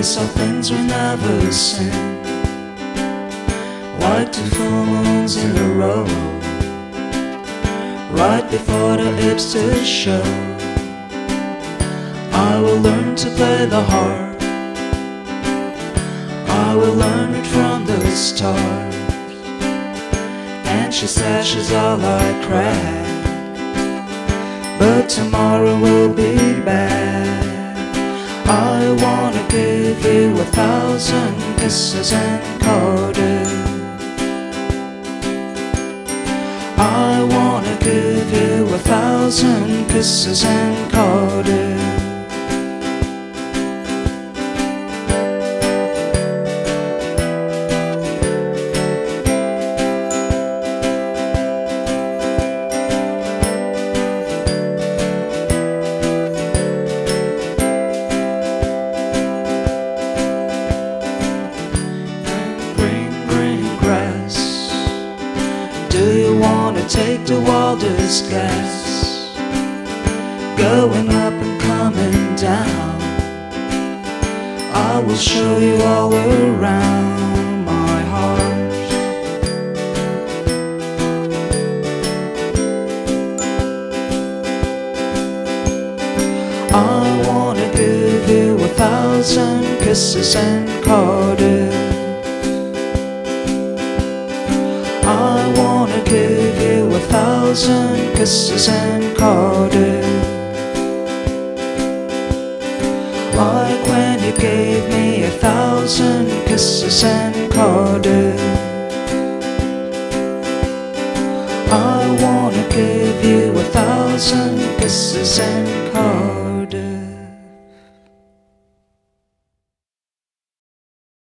saw things we never seen, like 2 full moons in a row, right before the Ipswich show. I will learn to play the harp, I will learn it from the start. And she said she's all like crack, but tomorrow will be bad. I wanna give you 1,000 kisses in Cardiff. I wanna give you 1,000 kisses in Cardiff. Do you wanna take the wildest guess, going up and coming down? I will show you all around my heart. I wanna give you 1,000 kisses in Cardiff. I wanna give you 1,000 kisses in Cardiff, like when you gave me 1,000 kisses in Cardiff. I wanna